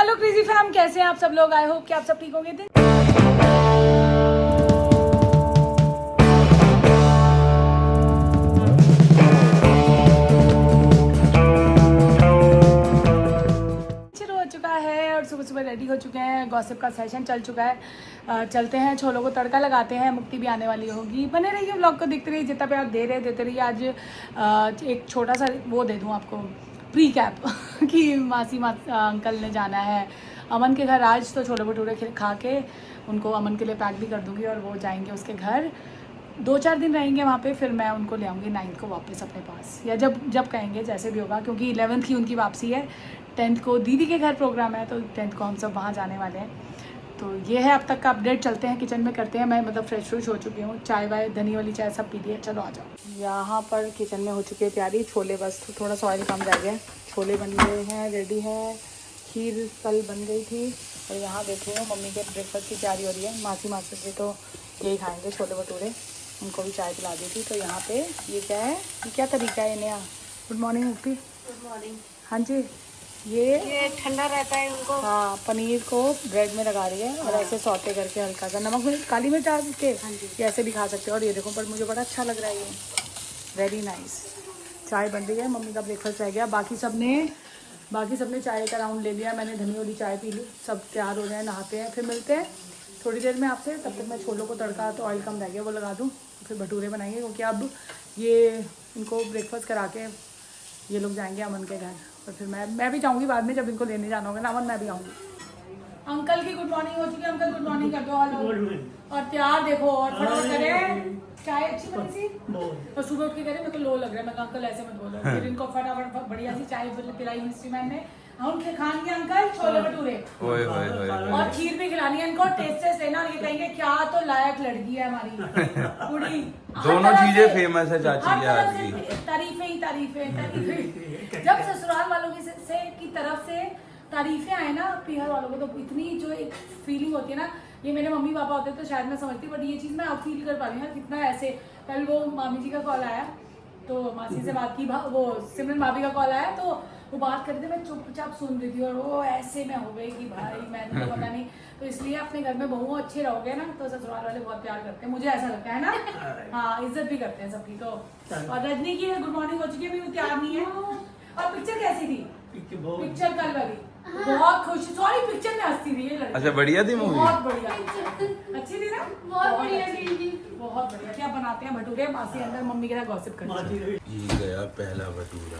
Hello crazy fam, कैसे हैं आप सब लोग। आई होप कि आप सब ठीक होंगे। हो चुका है और सुबह सुबह रेडी हो चुके हैं। गॉसिप का सेशन चल चुका है। चलते हैं, छोलों को तड़का लगाते हैं। मुक्ति भी आने वाली होगी। बने रहिए, व्लॉग को देखते रहिए। जितना प्यार देते रहिए। आज एक छोटा सा वो दे दूँ आपको, प्री कैप कि मासी अंकल ने जाना है अमन के घर आज, तो छोले भटूरे खा के उनको अमन के लिए पैक भी कर दूंगी और वो जाएंगे उसके घर। 2-4 दिन रहेंगे वहाँ पे, फिर मैं उनको ले आऊँगी 9th को वापस अपने पास, या जब कहेंगे, जैसे भी होगा, क्योंकि 11th की उनकी वापसी है। 10th को दीदी के घर प्रोग्राम है, तो 10th को हम सब वहाँ जाने वाले हैं। तो ये है अब तक का अपडेट। चलते हैं, किचन में करते हैं। मैं मतलब फ्रेश हो चुकी हूँ, चाय वाय, धनी वाली चाय सब पी ली है। चलो आ जाओ। यहाँ पर किचन में हो चुकी है तैयारी। छोले बस थोड़ा सा ऑयल कम रह गया। छोले बन गए हैं, रेडी है। खीर कल बन गई थी। और यहाँ देख रहे हो मम्मी के ब्रेकफास्ट की तैयारी हो रही है। मासी से तो यही खाएंगे, छोले भटूरे। उनको भी चाय पिला दी थी। तो यहाँ पे ये क्या है, ये क्या तरीका है इन्हें। गुड मॉर्निंग मुक्ति। Good morning. हाँ जी, ये ठंडा रहता है उनको। हाँ, पनीर को ब्रेड में लगा रही है और ऐसे सौते करके हल्का सा नमक में काली मिर्च डाल के ये ऐसे भी खा सकते हो। और ये देखो, पर मुझे बड़ा अच्छा लग रहा है ये, वेरी नाइस। चाय बन रही है, मम्मी का ब्रेकफास्ट रह गया। बाकी सबने चाय का राउंड ले लिया। मैंने धनी वाली चाय पी ली। सब तैयार हो रहे हैं, नहाते हैं, फिर मिलते हैं थोड़ी देर में आपसे। तब तक मैं छोलों को तड़का, तो ऑयल कम रह गया, वो लगा दूँ, फिर भटूरे बनाएंगे। क्योंकि अब ये इनको ब्रेकफास्ट करा के ये लोग जाएंगे अमन के घर। और फिर मैं भी जाऊँगी बाद में, जब इनको लेने जाना होगा ना अमन, मैं भी आऊँगी। अंकल की गुड मॉर्निंग हो चुकी है। अंकल गुड मॉर्निंग कर दो। हेलो। और तैयार देखो, और फटाफट करें। चाय अच्छी बनी सी, और सुबह उठ के कह रहे मेरे को लो लग रहा है। मैं अंकल ऐसे मत बोलो। फिर इनको फटाफट बढ़िया सी चाय पिलाई मिस्ट्री मैन ने। हम खाएंगे अंकल छोले भटूरे और खीर भी खिलानी है इनको। टेस्ट लेना, और ये कहेंगे क्या तो लायक लड़की है हमारी कुड़ी। दोनों चीजें फेमस है चाची के हाथ की। तारीफें। जब ससुराल वालों की तरफ से तारीफें आए ना पीहर वालों को, तो इतनी जो एक फीलिंग होती है ना, ये मेरे मम्मी पापा होते तो शायद मैं समझती, बट ये चीज़ मैं अब फील कर पा रही हूँ कितना ऐसे। कल वो मामी जी का कॉल आया, तो मासी से बात की, वो सिमरन भाभी का कॉल आया, तो वो बात करते, मैं चुपचाप सुन रही थी। और वो ऐसे में हो गई कि भाई मैंने तो पता नहीं। तो इसलिए अपने घर में बहुओं अच्छे रहोगे ना, तो ससुराल वाले बहुत प्यार करते हैं, मुझे ऐसा लगता है ना। हाँ, इज्जत भी करते हैं सबकी। तो और रजनी की गुड मॉर्निंग हो चुकी है, अभी वो तैयार नहीं है। और पिक्चर कैसी थी? पिक्चर कल वाली बहुत खुश। सॉरी, पिक्चर में हंसती थी ये लड़की। अच्छा, बढ़िया थी मूवी। बहुत बढ़िया, अच्छी थी ना, बहुत बढ़िया थी, बहुत बढ़िया। क्या बनाते हैं भटूरे, मासी अंदर मम्मी के साथ गॉसिप करती है। ये गया पहला भटूरा।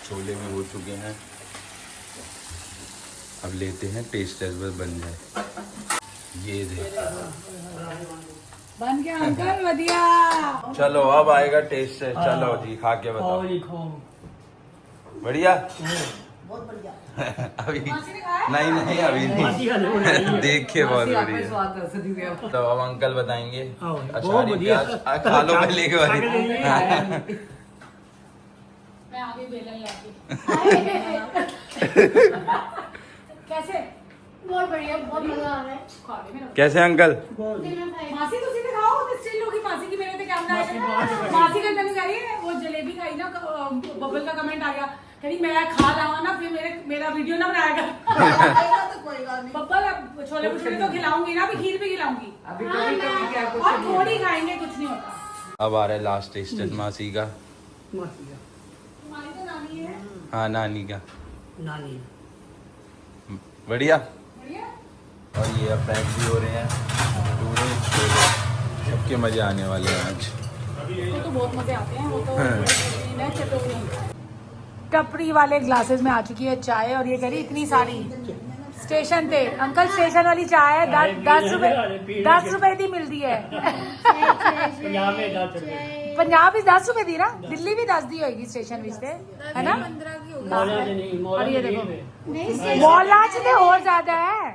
छोले भी हो चुके हैं, अब लेते हैं टेस्ट टेस्ट, बस बन जाए। ये देखो बन गया अंकल, बढ़िया। चलो अब आएगा टेस्ट टेस्ट। चलो जी, खा के बताओ। बढ़िया, बहुत बढ़िया। अभी नहीं अभी नहीं देख के बहुत बढ़िया। तो अब अंकल बताएंगे। अच्छा, खा लो पहले एक बार। मैं आगे बेलन लाती। कैसे? बहुत बढ़िया, बहुत मजा आ रहा है। कैसे अंकल? मासी तुसी तो खाओ, तो स्टिल लोगी मासी की मेरे पे कैमरा है। मासी का नहीं कह रही है, वो जलेबी खाई ना, बबल का कमेंट आ गया, कह रही मैं खा लाऊंगा ना, फिर मेरा वीडियो ना बनाएगा। तो कोई बात नहीं। बब्बल छोले भटूरे तो खिलाऊंगी ना, अभी खीर भी खिलाऊंगी, और थोड़ी खाएंगे, कुछ नहीं होता। अब आ रहा है लास्ट टेस्ट मासी का। हमारी तो नानी है। हाँ, नानी का। नानी बढ़िया। बढ़िया। और ये अब पैक भी हो रहे हैं पूरे छोले। सबके मजे आने वाले हैं आज। वो तो बहुत मजे आते हैं, वो तो टपरी वाले ग्लासेस में आ चुकी है चाय। और ये कह रही इतनी सारी स्टेशन थे अंकल, स्टेशन वाली चाय 10 रुपए की मिलती है। पंजाब भी 10 रुपए दी ना, दिल्ली भी 10 दी होगी स्टेशन विच, है ना। और ये देखो मौला च और ज्यादा है,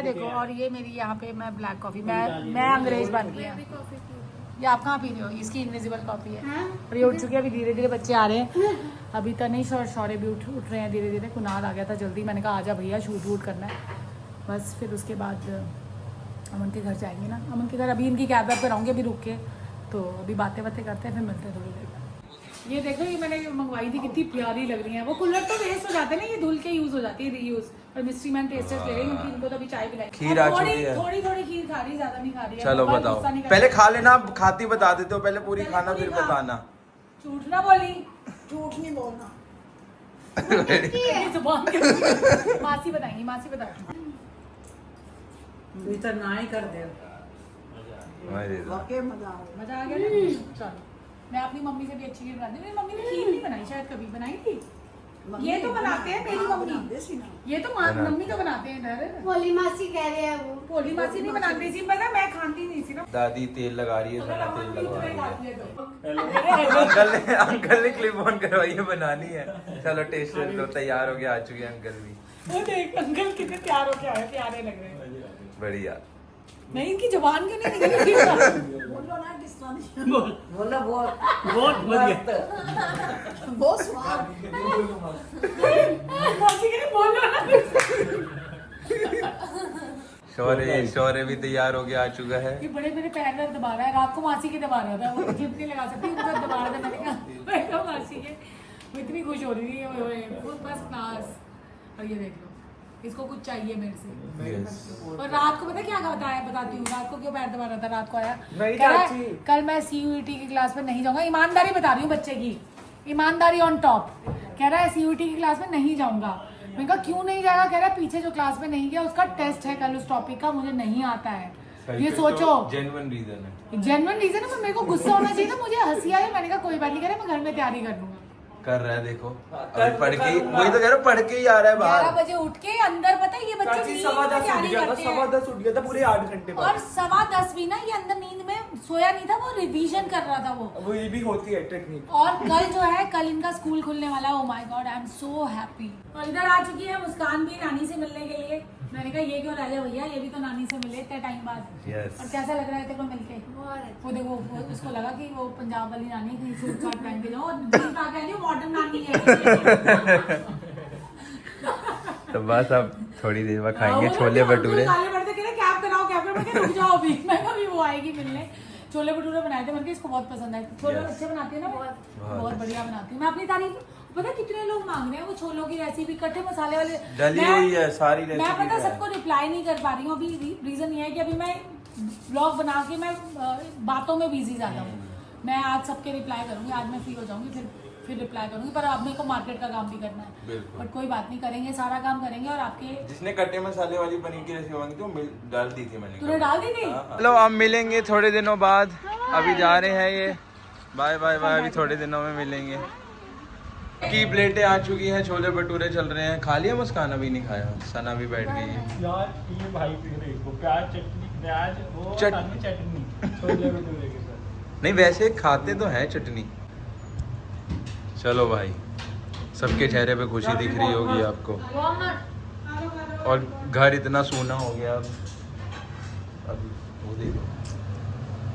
देखो। और ये मेरी यहाँ पे मैं ब्लैक कॉफी, मैं अंग्रेज बन गई है। ये आप कहाँ पी रहे हो? इसकी इनविजिबल कॉफी है। और ये उठ चुकी है, अभी धीरे धीरे बच्चे आ रहे हैं। अभी तो नहीं, शौर्य भी उठ रहे हैं धीरे धीरे। कुनाल आ गया था जल्दी, मैंने कहा आजा भैया, शूट वूट करना है बस। फिर उसके बाद अमन के घर जाएंगे ना, अमन के घर। अभी इनकी कैब वैब पर आऊँगी, अभी रुक के, तो अभी बातें करते हैं, फिर मिलते हैं थोड़ी देर। ये देखो, ये मैंने मंगवाई थी, कितनी प्यारी लग रही है। वो कूलर तो वेस्ट हो जाते हैं ना, ये धुल के यूज हो जाती है, रीयूज। पर मिस्ट्री मैन टेस्टर्स ले रही है क्योंकि इनको तो अभी चाय पिलाई। खीर आ चुकी है। थोड़ी थोड़ी खीर खा रही, ज्यादा नहीं खा रही है। चलो बार बताओ, गुस्सा नहीं पहले करती। खा लेना, आप खाती बता देते हो, पहले पूरी पहले खाना पूरी फिर खा। बताना। झूठ ना बोली, झूठ नहीं बोलना। ये जुबान के मासी बताएंगी, मासी बताओ। तो ना ही कर दे। वाकई मजा आ गया। मजा आ गया ना? चलो, मैं अपनी मम्मी से भी अच्छी खीर बनाती हूँ। मेरी मम्मी ने खीर नहीं बनाई, शायद कभी बनाई थी। ये तो बनाते हैं मेरी मम्मी, ये तो मम्मी तो बनाते हैं इधर। भोली मासी कह रहे हैं वो। भोली मासी नहीं बनाती थी, पता मैं खाती नहीं थी ना। दादी तेल लगा रही है, थोड़ा तेल लगवा रही है। है। अंकल ने क्लिप ऑन करवाई है, बनानी है। चलो टेस्ट लो, तैयार हो गया, आ चुके हैं अंकल भी। वो देख अंकल कितने तैयार हो के आए, प्यारे लग रहे हैं। बढ़िया। नहीं, इनकी जुबान क्यों नहीं निकल रही? बोलो ना डिस्काउंट। बोला बहुत बढ़िया। बहुत स्वाद। मासी के लिए बोल रहा ना। शौर्य भी तैयार हो गया, आ चुका है। ये बड़े मेरे पैर में दबा रहा है, रात को मासी के दबा रहा था, वो जिप नहीं लगा सकती, उनको दबा रहा था। मैंने कहा मासी के, वो इतनी खुश हो रही थी, वो बस क्लास। और ये देख लो, इसको कुछ चाहिए मेरे से। और रात को पता क्या बताती हूँ, रात को क्यों पैर दबा रहा था। रात को आया, कह रहा है, कल मैं CUET की क्लास में नहीं जाऊंगा। ईमानदारी बता रही हूँ बच्चे की, ईमानदारी ऑन टॉप। कह रहा है CUET की क्लास में नहीं जाऊंगा। मैंने कहा क्यों नहीं जाएगा? कह रहा है पीछे जो क्लास में नहीं गया उसका टेस्ट है कल उस टॉपिक का, मुझे नहीं आता है। ये सोचो, जेन्युइन रीजन है। जेन्युइन रीजन है, पर मेरे को गुस्सा होना चाहिए था, मुझे हंसी आई। मैंने कहा कोई बात नहीं, करे मैं घर में तैयारी कर लूंगा। कर रहा है, देखो अभी पढ़ के, वही तो कह रहा हूँ, पढ़ के ही आ रहा है 11 बाहर। बजे उठ के अंदर, पता है ये बच्चे नींद में तैयारी करते हैं। 10:15 उठ गया था पूरे 8 घंटे बाद। और 10:15 भी ना, ये अंदर नींद में सोया नहीं था, वो रिवीजन कर रहा था वो। ये भी होती है टेक्निक। और कल जो है, कल इनका स्कूल खुलने वाला है। Oh my God, I am so happy. और इधर आ चुकी है मुस्कान भी नानी से मिलने के लिए। मैंने कहा ये क्यों रह जाए भैया, ये भी तो नानी से मिले इतने टाइम बाद। Yes. और कैसा लग रहा है तेरे को मिलके? वो देखो, उसको लगा कि वो पंजाब वाली नानी कहीं सूट साट पहन के जाओ, मॉडर्न नानी है। तो बस अब थोड़ी देर बाद खाएंगे छोले भटूरे। काले पड़ते कह रहे कैब कराओ, कैब कराओ। मैं कहा रुक जाओ अभी, मैं कहा अभी वो आएगी मिलने। छोले भटूरे बनाए थे, मैंने इसको बहुत पसंद आए। छोले अच्छे बनाती है ना, बहुत बढ़िया बनाती हूँ। मैं अपनी तारीफ, पता कितने लोग मांग रहे हैं वो छोलों की रेसिपी, कट्टे मसाले वाले डली हुई है सारी रेसिपी। मैं पता सबको रिप्लाई नहीं कर पा रही हूँ अभी। रीजन ये है कि अभी मैं ब्लॉग बना के मैं बातों में बिजी ज्यादा हूँ। मैं आज सबके रिप्लाई करूंगी, आज मैं फ्री हो जाऊंगी, फिर रिप्लाई करूंगी। पर अब मेरे को मार्केट का काम भी करना है, बट कोई बात नहीं, करेंगे, सारा काम करेंगे। और आपके जिसने कट्टे मसाले वाली पनीर की रेसिपी मांगी थी वो डाल दी थी मैंने। तूने डाल दी थी? चलो अब मिलेंगे थोड़े दिनों बाद, अभी जा रहे हैं ये। बाय बाय बाय, अभी थोड़े दिनों में मिलेंगे। की प्लेटें आ चुकी हैं, छोले भटूरे चल रहे हैं। खा लिया मुस्कान? अभी नहीं खाया, सना भी बैठ गई है। यार ये भाई देखो, प्याज चटनी, प्याज वो चटनी छोले भटूरे के साथ। नहीं वैसे खाते तो हैं चटनी। चलो भाई, सबके चेहरे पे खुशी दिख रही होगी आपको। और घर इतना सूना हो गया अब वो देखो,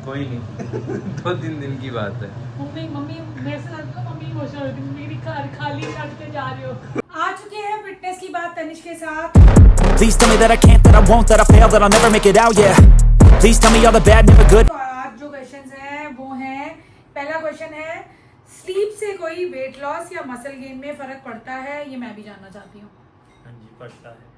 कोई नहीं। 2-3 दिन की बात है। मम्मी मेरे से लगता है मम्मी इमोशनल हो रही थी, मेरी खाली रखते जा रही हो। आ चुके हैं फिटनेस की बात तनिष्क के साथ। Please tell me that I can't, that I won't, that I fail, that I'll never make it out, yeah. Please tell me all the bad, never good. तो आज जो क्वेश्चंस हैं वो हैं, पहला क्वेश्चन है, स्लीप से कोई वेट लॉस या मसल गेन में फर्क पड़ता है? ये मैं भी जानना चाहती हूँ। हाँ जी, पड़ता है।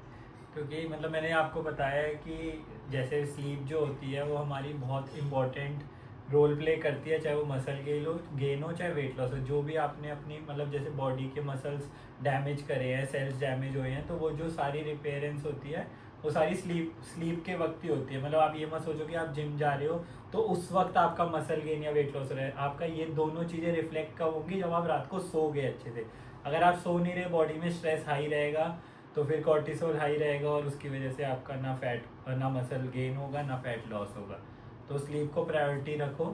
क्योंकि मतलब मैंने आपको बताया है कि जैसे स्लीप जो होती है वो हमारी बहुत इम्पोर्टेंट रोल प्ले करती है, चाहे वो मसल गेन हो चाहे वेट लॉस हो। जो भी आपने अपनी मतलब जैसे बॉडी के मसल्स डैमेज करे हैं, सेल्स डैमेज हुए हैं, तो वो जो सारी रिपेयरेंस होती है वो सारी स्लीप के वक्त ही होती है। मतलब आप ये मत सोचो कि आप जिम जा रहे हो तो उस वक्त आपका मसल गेन या वेट लॉस हो रहा है। आपका ये दोनों चीज़ें रिफ्लेक्ट कब होंगी? जब आप रात को सो गए अच्छे से। अगर आप सो नहीं रहे, बॉडी में स्ट्रेस हाई रहेगा, तो फिर कॉर्टिसोल हाई रहेगा और उसकी वजह से आपका ना मसल गेन होगा ना फैट लॉस होगा। तो स्लीप को प्रायोरिटी रखो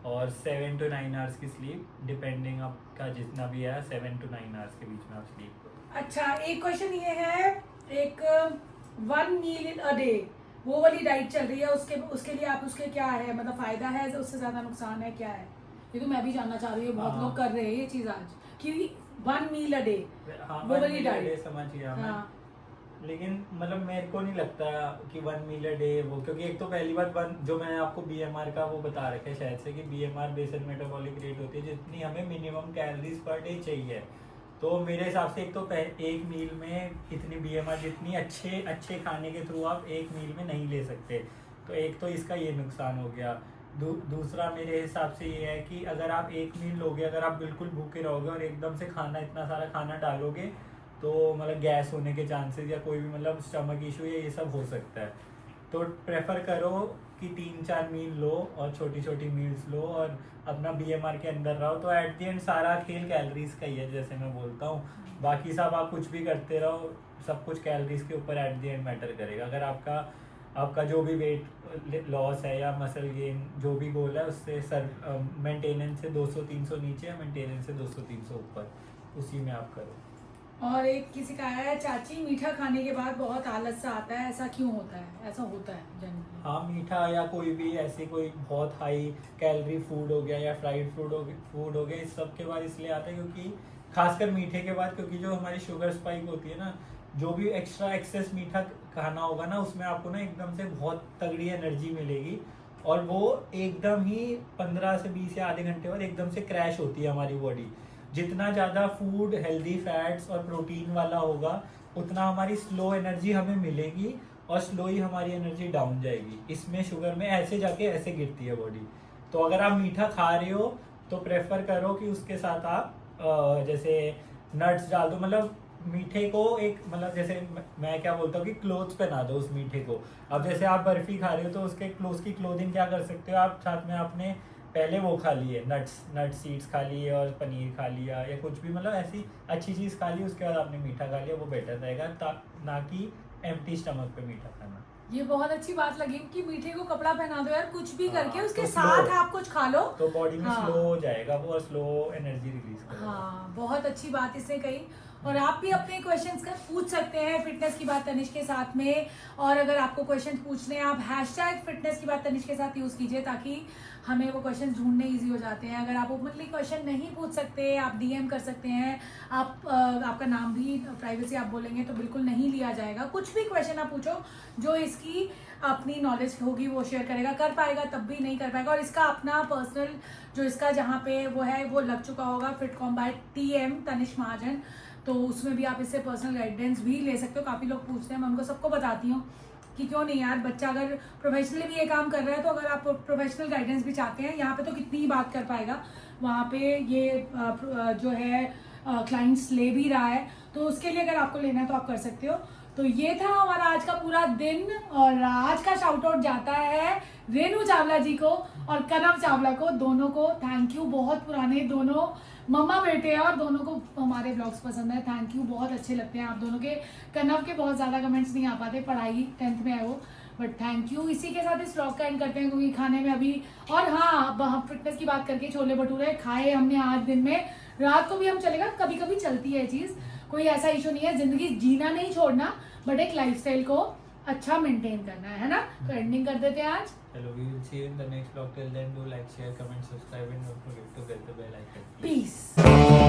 और 7 to 9 आवर्स की स्लीप, डिपेंडिंग आपका जितना भी है, 7 to 9 आवर्स के बीच में आप स्लीप करो। अच्छा, एक क्वेश्चन ये है, एक 1 मील इन अ डे वो वाली डाइट चल रही है, उसके लिए आप उसके क्या है, मतलब फायदा है, उससे ज्यादा नुकसान है, क्या है? ये तो मैं भी जानना चाह रही हूँ, बहुत लोग कर रहे हैं ये चीज आज कि 1 मील अ डे वो वाली डाइट। समझिए, लेकिन मतलब मेरे को नहीं लगता कि 1 मील अ डे वो, क्योंकि एक तो पहली बात जो मैंने आपको BMR का वो बता रखा है शायद से कि BMR बेसल मेटाबॉलिक रेट होती है जितनी हमें मिनिमम कैलोरीज पर डे चाहिए। तो मेरे हिसाब से एक तो एक मील में इतनी BMR जितनी अच्छे खाने के थ्रू आप एक मील में नहीं ले सकते। तो एक तो इसका ये नुकसान हो गया। दूसरा मेरे हिसाब से ये है कि अगर आप एक मील लोगे, अगर आप बिल्कुल भूखे रहोगे और एकदम से इतना सारा खाना डालोगे तो मतलब गैस होने के चांसेस या कोई भी मतलब स्टमक इशू या ये सब हो सकता है। तो प्रेफर करो कि 3-4 मील लो और छोटी छोटी मील्स लो और अपना BMR के अंदर रहो। तो एट द एंड सारा खेल कैलोरीज का ही है, जैसे मैं बोलता हूँ। बाकी सब आप कुछ भी करते रहो, सब कुछ कैलोरीज के ऊपर एट द एंड मैटर करेगा। अगर आपका जो भी वेट लॉस है या मसल गेन जो भी गोल है उससे मेंटेनेंस से 200-300 नीचे या मेंटेनेंस से 200-300 ऊपर, उसी में आप करो। और एक किसी का आया है, चाची मीठा खाने के बाद बहुत आलस सा आता है, ऐसा क्यों होता है? ऐसा होता है जनरली। हाँ, मीठा या कोई भी ऐसे कोई बहुत हाई कैलोरी फूड हो गया या फ्राइड फूड हो गया, इस सब के बाद इसलिए आता है क्योंकि खासकर मीठे के बाद, क्योंकि जो हमारी शुगर स्पाइक होती है ना, जो भी एक्सेस मीठा खाना होगा ना उसमें आपको ना एकदम से बहुत तगड़ी एनर्जी मिलेगी और वो एकदम ही 15 से 20 या आधे घंटे बाद एकदम से क्रैश होती है हमारी बॉडी। जितना ज़्यादा फूड हेल्दी फैट्स और प्रोटीन वाला होगा उतना हमारी स्लो एनर्जी हमें मिलेगी और स्लो ही हमारी एनर्जी डाउन जाएगी। इसमें शुगर में ऐसे जाके ऐसे गिरती है बॉडी। तो अगर आप मीठा खा रहे हो तो प्रेफर करो कि उसके साथ आप जैसे नट्स डाल दो। मतलब मीठे को एक मतलब जैसे मैं क्या बोलता हूँ कि क्लोथ्स पहना दो उस मीठे को। अब जैसे आप बर्फी खा रहे हो तो उसकी क्लोथिंग क्या कर सकते हो आप, साथ में आपने पहले वो खा लिए नट सीड्स खा लिए और पनीर खा लिया या कुछ भी मतलब ऐसी अच्छी चीज़ खा ली, उसके बाद आपने मीठा खा लिया, वो बेटर रहेगा ना कि एम्प्टी स्टमक पे मीठा खाना। ये बहुत अच्छी बात लगी कि मीठे को कपड़ा पहना दो यार, कुछ भी करके हाँ, उसके तो साथ slow, आप कुछ खा लो तो बॉडी में हाँ। स्लो हो जाएगा वो और स्लो एनर्जी रिलीज करेगा। हाँ, बहुत अच्छी बात इसने कही। और आप भी अपने क्वेश्चंस का पूछ सकते हैं फिटनेस की बात तनिष्क के साथ में। और अगर आपको क्वेश्चन पूछने हैं, आप #फिटनेस की बात तनिष्क के साथ यूज कीजिए ताकि हमें वो क्वेश्चन ढूंढने इजी हो जाते हैं। अगर आप ओपनली क्वेश्चन नहीं पूछ सकते, आप DM कर सकते हैं। आपका नाम भी प्राइवेसी आप बोलेंगे तो बिल्कुल नहीं लिया जाएगा। कुछ भी क्वेश्चन आप पूछो, जो इसकी अपनी नॉलेज होगी वो शेयर करेगा, कर पाएगा तब भी, नहीं कर पाएगा। और इसका अपना पर्सनल जो इसका जहाँ पे वो है वो लग चुका होगा फिटकॉम बाय TM तनिष्क महाजन, तो उसमें भी आप इससे पर्सनल गाइडेंस भी ले सकते हो। काफ़ी लोग पूछते हैं, मैं उनको सबको बताती हूँ कि क्यों नहीं यार, बच्चा अगर प्रोफेशनली भी ये काम कर रहा है तो अगर आप प्रोफेशनल गाइडेंस भी चाहते हैं, यहाँ पे तो कितनी ही बात कर पाएगा, वहाँ पे ये जो है क्लाइंट्स ले भी रहा है, तो उसके लिए अगर आपको लेना है तो आप कर सकते हो। तो ये था हमारा आज का पूरा दिन। और आज का शाउट आउट जाता है रेनू चावला जी को और कनव चावला को, दोनों को थैंक यू। बहुत पुराने दोनों मम्मा बेटे हैं और दोनों को हमारे ब्लॉग्स पसंद है, थैंक यू, बहुत अच्छे लगते हैं आप दोनों के। कनव के बहुत ज़्यादा कमेंट्स नहीं आ पाते, पढ़ाई 10th में है वो, बट थैंक यू। इसी के साथ इस ब्लॉग का एंड करते हैं क्योंकि खाने में अभी, और हाँ हम फिटनेस की बात करके छोले भटूरे खाए हमने आज दिन में, रात को भी हम चलेगा, कभी कभी चलती है चीज़, कोई ऐसा इशू नहीं है। जिंदगी जीना नहीं छोड़ना, बट एक लाइफस्टाइल को अच्छा मेंटेन करना है ना। तो एंडिंग कर देते हैं आज। Hello, we will see you in the next vlog. Till then, do like, share, comment, subscribe, and don't forget to hit the bell icon. Peace.